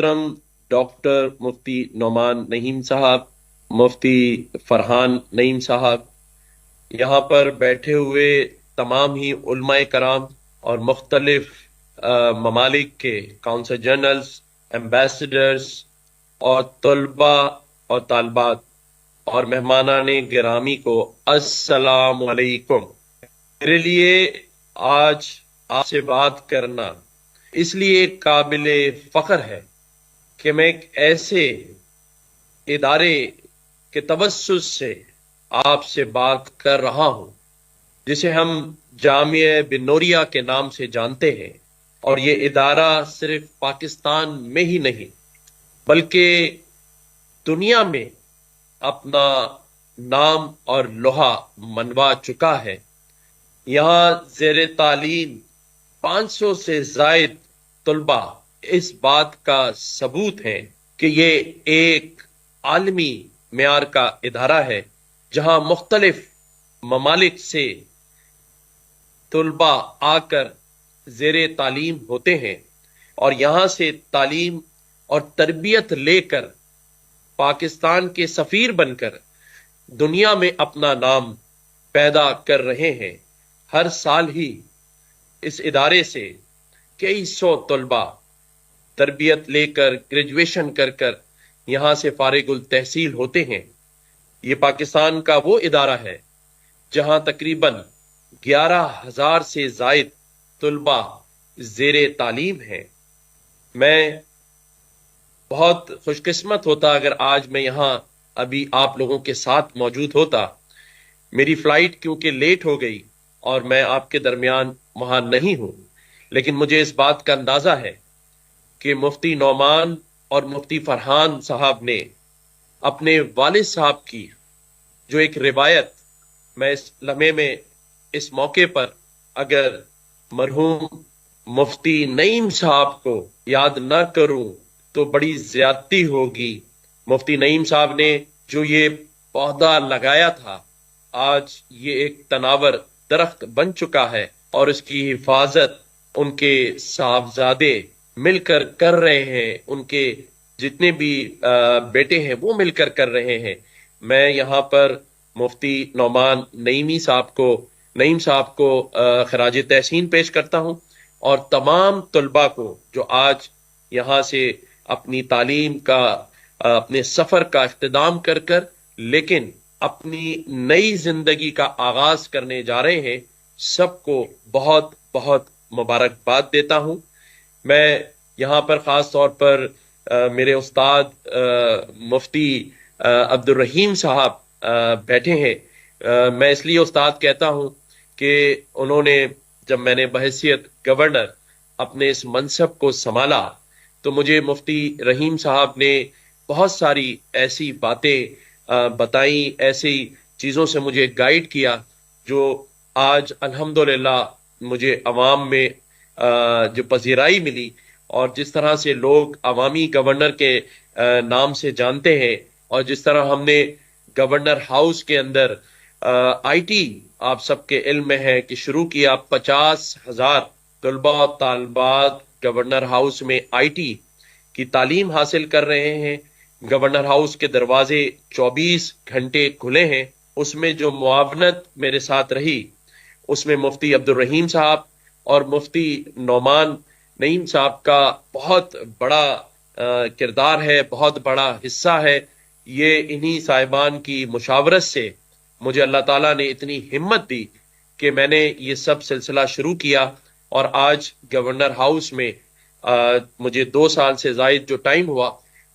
मोहतरम डॉक्टर मुफ्ती नोमान नईम साहब, मुफ्ती फरहान नईम साहब, यहाँ पर बैठे हुए तमाम ही उलमाए कराम और मुख्तलिफ ममालिक के काउंसल जनरल्स, एम्बेसडर्स और तलबा और तालबात और मेहमानाने गिरामी को अस्सलाम वालेकुम। मेरे लिए आज आपसे बात करना इसलिए काबिले फख्र है कि मैं एक ऐसे इदारे के तवस्सुस से आपसे बात कर रहा हूं जिसे हम जामिया बिनोरिया के नाम से जानते हैं। और ये इदारा सिर्फ पाकिस्तान में ही नहीं बल्कि दुनिया में अपना नाम और लोहा मनवा चुका है। यहाँ ज़ेरे तालीम 500 से जायद तलबा इस बात का सबूत है कि ये एक आलमी मेयार का इदारा है जहां मुख्तलिफ ममालिक से तलबा आकर ज़ेरे तालीम होते हैं और यहां से तालीम और तरबियत लेकर पाकिस्तान के सफीर बनकर दुनिया में अपना नाम पैदा कर रहे हैं। हर साल ही इस इदारे से कई सौ तलबा तरबियत लेकर ग्रेजुएशन कर कर यहां से फारिगुल तहसील होते हैं। ये पाकिस्तान का वो इदारा है जहां तकरीबन 11,000 से जायद तलबा ज़ेरे तालीम हैं। मैं बहुत खुशकिस्मत होता अगर आज मैं यहाँ अभी आप लोगों के साथ मौजूद होता। मेरी फ्लाइट क्योंकि लेट हो गई और मैं आपके दरमियान वहां नहीं हूं, लेकिन मुझे इस बात का अंदाजा है कि मुफ्ती नोमान और मुफ्ती फरहान साहब ने अपने वालिद साहब की जो एक रिवायत, मैं इस लम्हे में इस मौके पर अगर मरहूम मुफ्ती नईम साहब को याद न करूं तो बड़ी ज्यादती होगी। मुफ्ती नईम साहब ने जो ये पौधा लगाया था, आज ये एक तनावर दरख्त बन चुका है और इसकी हिफाजत उनके साहबजादे मिलकर कर रहे हैं। उनके जितने भी बेटे हैं वो मिलकर कर रहे हैं। मैं यहाँ पर मुफ्ती नोमान नईम साहब को खराज तहसीन पेश करता हूँ और तमाम तलबा को जो आज यहाँ से अपनी तालीम का अपने सफर का इख्तिताम कर कर लेकिन अपनी नई जिंदगी का आगाज करने जा रहे हैं, सबको बहुत बहुत मुबारकबाद देता हूं। मैं यहाँ पर खास तौर पर मेरे उस्ताद मुफ्ती अब्दुल रहीम साहब बैठे हैं। मैं इसलिए उस्ताद कहता हूं कि उन्होंने जब मैंने बहैसियत गवर्नर अपने इस मनसब को संभाला तो मुझे मुफ्ती रहीम साहब ने बहुत सारी ऐसी बातें बताई, ऐसी चीज़ों से मुझे गाइड किया जो आज अल्हम्दुलिल्लाह मुझे अवाम में जो पजीराई मिली और जिस तरह से लोग अवामी गवर्नर के नाम से जानते हैं और जिस तरह हमने गवर्नर हाउस के अंदर आईटी, आप सबके इल्म में है कि शुरू किया। 50,000 तलबा और तालबात गवर्नर हाउस में आईटी की तालीम हासिल कर रहे हैं। गवर्नर हाउस के दरवाजे 24 घंटे खुले हैं। उसमें जो मुआवनत मेरे साथ रही उसमें मुफ्ती अब्दुल रहीम साहब और मुफ्ती नोमान नईम साहब का बहुत बड़ा किरदार है, बहुत बड़ा हिस्सा है। ये इन्हीं साहिबान की मुशावरत से मुझे अल्लाह ताला ने इतनी हिम्मत दी कि मैंने ये सब सिलसिला शुरू किया और आज गवर्नर हाउस में मुझे 2 साल से जायद जो टाइम हुआ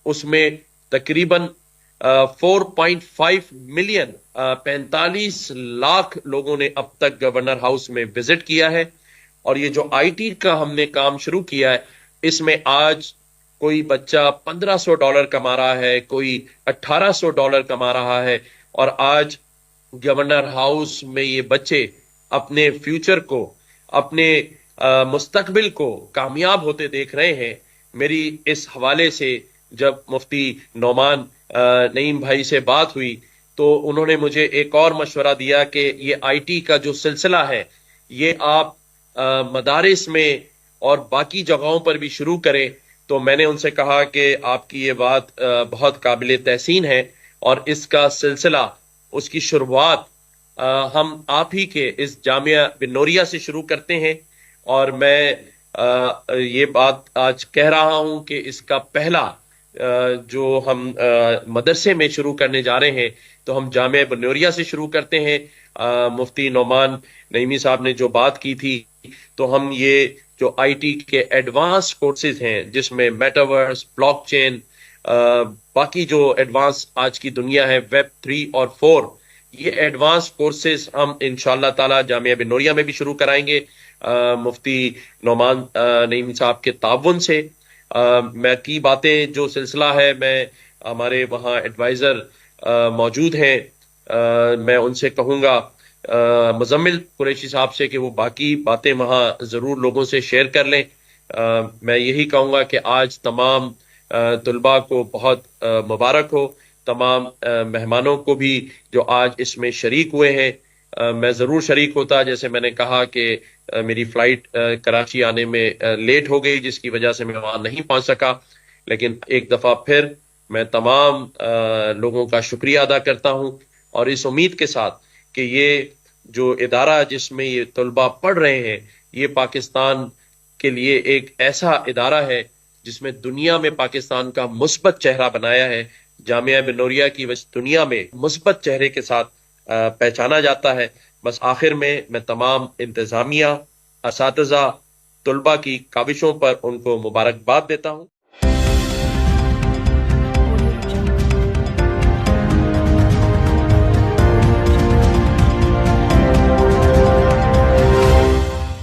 उसमें तकरीबन 4.5 मिलियन 45 लाख लोगों ने अब तक गवर्नर हाउस में विजिट किया है। और ये जो आईटी का हमने काम शुरू किया है इसमें आज कोई बच्चा $1,500 कमा रहा है, कोई $1,800 कमा रहा है और आज गवर्नर हाउस में ये बच्चे अपने फ्यूचर को, अपने मुस्तकबिल को कामयाब होते देख रहे हैं। मेरी इस हवाले से जब मुफ्ती नोमान नईम भाई से बात हुई तो उन्होंने मुझे एक और मशवरा दिया कि ये आईटी का जो सिलसिला है ये आप मदारिस में और बाकी जगहों पर भी शुरू करें تو میں نے ان سے کہا کہ آپ کی یہ بات بہت قابل تحسین ہے، اور اس کا سلسلہ، اس کی شروعات ہم آپ ہی کے اس جامعہ بن نوریہ سے شروع کرتے ہیں، اور میں یہ بات آج کہہ رہا ہوں کہ اس کا پہلا جو ہم مدرسے میں شروع کرنے جا رہے ہیں تو ہم جامعہ بن نوریہ سے شروع کرتے ہیں۔ مفتی نعمان نعیمی صاحب نے جو بات کی تھی، تو ہم یہ جو آئی ٹی کے ایڈوانس کورسز ہیں جس میں میٹاورس، بلاک چین، باقی جو ایڈوانس آج کی دنیا ہے، ویب 3 اور 4، یہ ایڈوانس کورسز ہم انشاءاللہ تعالی جامعہ بن نوریہ میں بھی شروع کرائیں گے مفتی نعمان نعیمی صاحب کے تعاون سے۔ میں کی باتیں جو سلسلہ ہے، میں ہمارے وہاں ایڈوائزر موجود ہیں، میں ان سے کہوں گا مزمل قریشی صاحب سے کہ وہ باقی باتیں وہاں ضرور لوگوں سے شیئر کر لیں۔ میں یہی کہوں گا کہ آج تمام طلباء کو بہت مبارک ہو، تمام مہمانوں کو بھی جو آج اس میں شریک ہوئے ہیں۔ میں ضرور شریک ہوتا، جیسے میں نے کہا کہ میری فلائٹ کراچی آنے میں لیٹ ہو گئی، جس کی وجہ سے میں وہاں نہیں پہنچ سکا، لیکن ایک دفعہ پھر میں تمام لوگوں کا شکریہ ادا کرتا ہوں، اور اس امید کے ساتھ کہ یہ جو ادارہ جس میں یہ طلباء پڑھ رہے ہیں، یہ پاکستان کے لیے ایک ایسا ادارہ ہے جس میں دنیا میں پاکستان کا مثبت چہرہ بنایا ہے۔ جامعہ بن نوریہ کی دنیا میں مثبت چہرے کے ساتھ پہچانا جاتا ہے۔ بس آخر میں تمام انتظامیہ، اساتذہ، طلباء کی کاوشوں پر ان کو مبارکباد دیتا ہوں۔